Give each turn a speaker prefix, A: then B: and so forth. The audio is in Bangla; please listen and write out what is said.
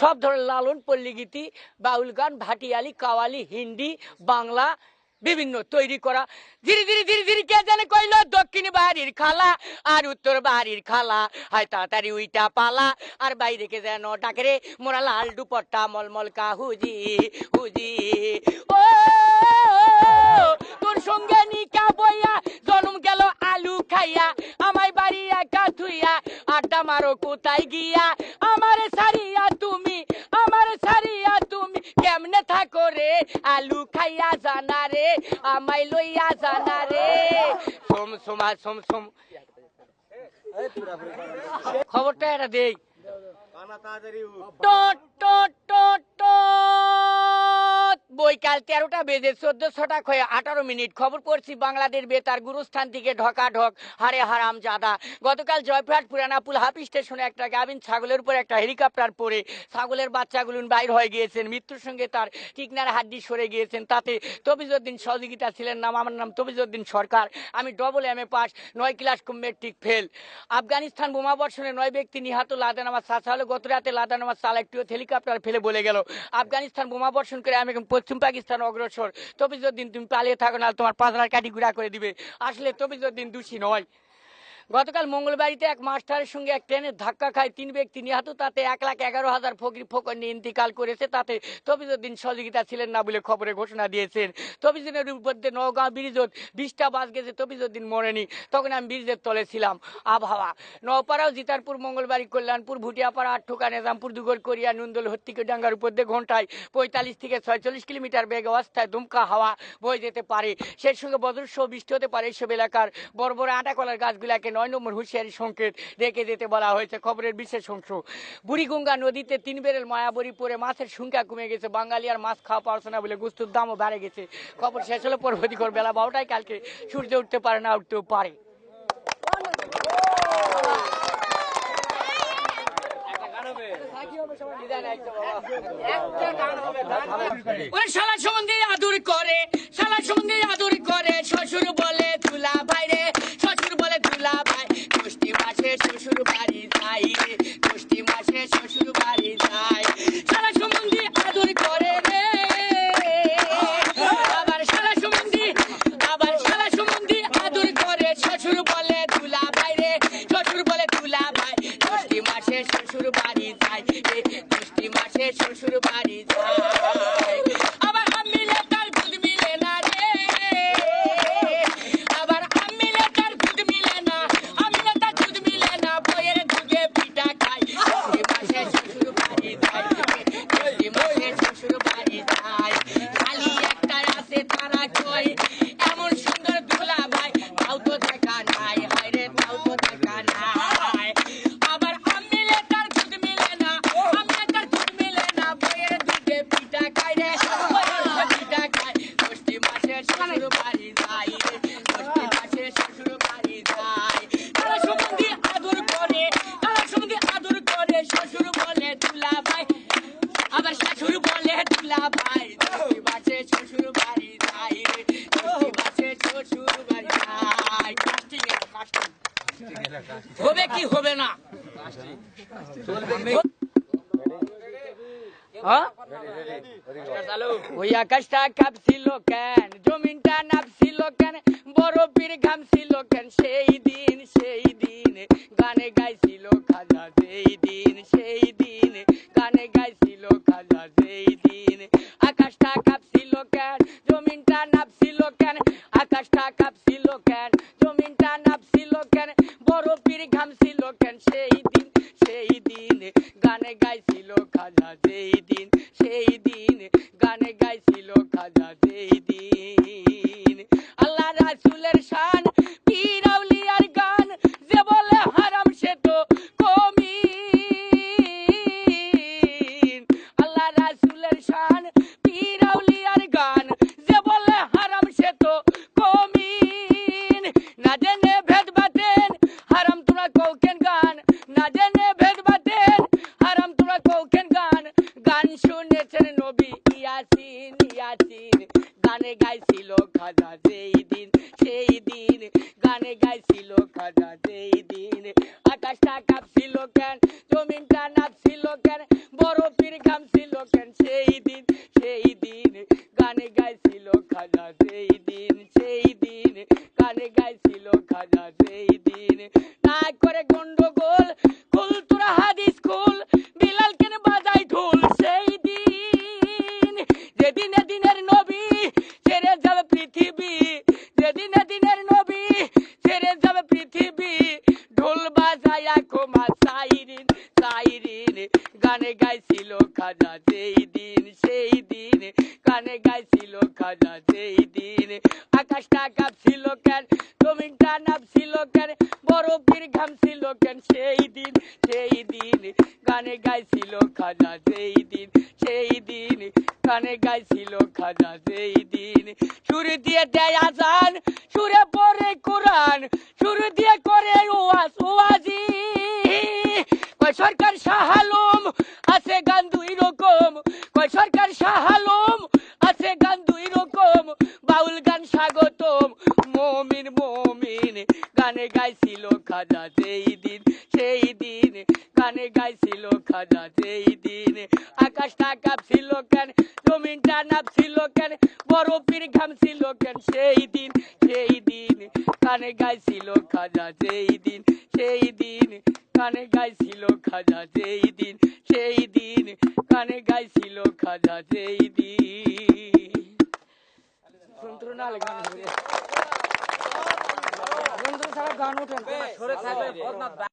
A: সব ধরনের লালন পল্লী গীতি, বাউল গান, ভাটিয়ালি, কাওয়ালি, হিন্দি, বাংলা বিভিন্ন তৈরি করা। ধীরে ধীরে ধীরে ধীরে কে জানে কইল দক্ষিণ বাড়ির খালা আর উত্তর বাড়ির খালা, হয় তাড়াতাড়ি উইটা পালা আর বাইরে কে যেন ডাকে রে মোরা লাল দুপট্টা মলমল কা হুজি হুজি। ও তোর সঙ্গে নিকা বইয়া জন্ম গেল আলু খাইয়া, আমায় বাড়ি একা থুইয়া আড্ডা মারো কোথায় গিয়া, আমারে সারিয়া তুমি কেমনে থাকো রে, আলু খাইয়া জানা রে আমায় লইয়া জানা রে। সোম সোমা সোম সোম খবরটা এটা দেই। বৈকাল 13টা বেজে 14টা খয়ে 18 মিনিট খবর পড়ছি বাংলাদেশ বেতার গুরুস্থান থেকে ঢকা ঢক হারে হারাম জাদা। গতকাল জয়পুরহাট পুরানাপুল হাফ স্টেশনে একটা গাভিন ছাগলের উপর একটা হেলিকপ্টার পড়ে ছাগলের বাচ্চাগুলো বাইর হয়ে গিয়েছেন, মৃত্যুর সঙ্গে তার টিকনার হাড্ডি সরে গিয়েছেন। তাতে তবিজউদ্দিন সহযোগিতা ছিলেন। আমার নাম তবিজউদ্দিন সরকার, আমি double MA pass, 9 class matric fail. Afghanistan বোমা বর্ষণে 9 ব্যক্তি নিহত। লাদেন আমার চাচা হলো গত রাতে লাদেন আমার চাল একটু হেলিকপ্টার ফেলে বলে গেল আফগানিস্তান বোমা বর্ষণ করে আমি পশ্চিম পাকিস্তান অগ্রসর। তবিজউদ্দিন তুমি পালিয়ে থাকো না তোমার পাজরার কাঠি গুঁড়া করে দিবে। আসলে তবিজউদ্দিন দোষী নয়। গতকাল মঙ্গলবাড়িতে এক মাস্টারের সঙ্গে এক ট্রেনের ধাক্কা খায় 3 ব্যক্তি নিহত। তাতে 1,11,000 ফকির ফকর ইন্তিকাল করেছে। তাতে তবিজউদ্দিন সহযোগিতা ছিলেন না বলে খবরে ঘোষণা দিয়েছেন। তবিজুদ্দিনের বিরুদ্ধে নওগাঁ ব্রিজত 20টা বাস গেছে, তবিজউদ্দিন মরেনি, তখন আমি ব্রিজের তলে ছিলাম। আবহাওয়া নওপাড়াও, জিতারপুর, মঙ্গলবাড়ি, কল্যাণপুর, ভুটিয়াপাড়া, আটঠোকা, নিজামপুর, দুগর, করিয়া, নুন্দল, হত্তিকে ডাঙ্গার উপর দিয়ে ঘন্টায় 45 থেকে 46 কিলোমিটার বেগে অবস্থায় দুমকা হাওয়া বয়ে যেতে পারে। সেই সঙ্গে বজ্রসহ বৃষ্টি হতে পারে। এসব এলাকার বড় বড় আটা কলার গাছগুলাকে 9 নম্বর হুঁশিয়ারি সংকেত রেখে যেতে বলা হয়েছে। খবরের বিশেষ অংশ, বুড়িগঙ্গা নদীতে 3 বেরেল মায়াবরী পরে মাছের সংখ্যা কমে গেছে। বাঙালি আর মাছ খাওয়া পারছে না বলে গুস্তুর দামও বেড়ে গেছে। খবর শেষ হলো পরবর্তী খবর বেলা 12টায়। কালকে সূর্য উঠতে পারে না, উঠতেও পারে। শালা সম্বন্ধে আদর করে, শালা সম্বন্ধে আদর করে, শ্বশুর বলে তুলা ভাই রে, শ্বশুর বলে তুলা ভাই। ষষ্ঠী মাসে শ্বশুর বাড়ি যাই রে, ষষ্ঠী মাসে শ্বশুর বাড়ি যাই। শালা সম্বন্ধে আদর করে রে, আবার শালা সম্বন্ধে আদর করে, শ্বশুর বলে তুলা ভাই রে, শ্বশুর বলে তুলা ভাই। ষষ্ঠী মাসে শ্বশুর বাড়ি যাই রে, ষষ্ঠী মাসে শ্বশুর বাড়ি যাই। আবার আমিলে তার দুধ মিলে না রে, আবার আমিলে তার দুধ মিলে না, আমিলে তার দুধ মিলে না, বইয়ের দুধে পিঠা খাই। ষষ্ঠী মাসে শ্বশুর বাড়ি যাই, ষষ্ঠী মাসে শ্বশুর বাড়ি যাই। খালি একটা আছে তারা কই এমন সুন্দর দুলা ভাই, তাও তো দেখা নাই, হায়রে তাও তো দেখা নাই। আবার আমিলে তার দুধ মিলে না, আমিলে তার দুধ মিলে না, বইয়ের দুধে পিঠা খাই রে, বইয়ের দুধে পিঠা খাই। ষষ্ঠী মাসে শ্বশুর বাড়ি যাই রে, ষষ্ঠী মাসে শ্বশুর বাড়ি যাই। তারা সম্বন্ধে আদর করে, তারা সম্বন্ধে আদর করে, শ্বশুর বলে তুলা ভাই, আবার শাশুড় বলে তুলা ভাই। ষষ্ঠী মাসে শ্বশুর বাড়ি যাই রে, ষষ্ঠী মাসে শ্বশুর বাড়ি যাই। হবে কি হবে না? ওই আকাশটা কাঁপছিল কেন, জমিনটা নাপছিল কেন, বরফের ঘামছিল কেন, সেই দিন গানে গাইছিল খাজা, সেই দিন গানে গাইছিল খাজা, সেই দিন। আকাশটা কাঁপছিল কেন, জমিনটা নাপছিল কেন, আকাশটা কাঁপছিল কেন, জমিনটা নাপছিল কেন, বরফের ঘামছিল কেন, সেই দিন গানে গাইছিল খাজা, সেই দিন গানে গাইছিল খাজা, সেই দিন। আল্লাহ রাসূলের শান, পীর আউলিয়ার গান, যে বলে হারাম সে তো কমিন। আল্লাহ রাসূলের শান, পীর আউলিয়ার গান, যে বলে হারাম সে তো কমিন। না জেনে ভেদ বাতেন হারাম তোমরা কৌকেন গান, না জেনে ভেদ বাতেন হারাম তোমরা কৌকেন গান। গান শুনেছেন নবী ইয়াসিন, গানে গাইছিল খাজা, সেই দিন গানে গাইছিল খাজা, সেই দিন। আকাশটা কাঁপছিল কেন, জমিনটা নাপছিল কেন বরফের ঘাম ছিল কেন সেই দিন গানে গাইছিল খাজা সেই দিন গানে গাইছিল খাজা সেই দিন না করে গন্ডগোল কুল তোরা হাদিস কুল বিলাল কেন বাজাই ঢোল সেই দিন যেদিনে দিনের নবী ছেড়ে যাবে পৃথিবী যেদিনে দিনের নবী ছেড়ে যাবে পৃথিবী ঢোল বাজায়া কোমা সাইরিন গানে গাইছিল খাজা সেই দিন গানে গাইছিল খাজা সেই দিন আকাশটা কাঁপছিল কেন জমিনটা নামছিল কেন বরফের ঘাম ছিল কেন সেই দিন গানে গাইছিল খাজা সেই দিন গানে গাইছিল খাজা সেই দিন সুরে দিয়ে দেয় আজান সুরে পড়ে কোরআন সুরে দিয়ে করে ওয়াজি কয় সরকার শাহ আলম আছে গান দুই রকম কয় সরকার শাহ আলম আছে গান দুই রকম বাউল গান স্বাগতম মমিন গানে গাইছিল খাজা সেই দিন গানে গাইছিল খাজা সেই দিন আকাশটা কাঁপছিল কেন জমিনটা নামছিল কেন বরফের ঘাম ছিল কেন সেই দিন গানে গাইছিল খাজা সেই দিন গানে গাইছিল খাজা সেই দিন গানে গাইছিল খাজা সেই দিন গান ওঠেন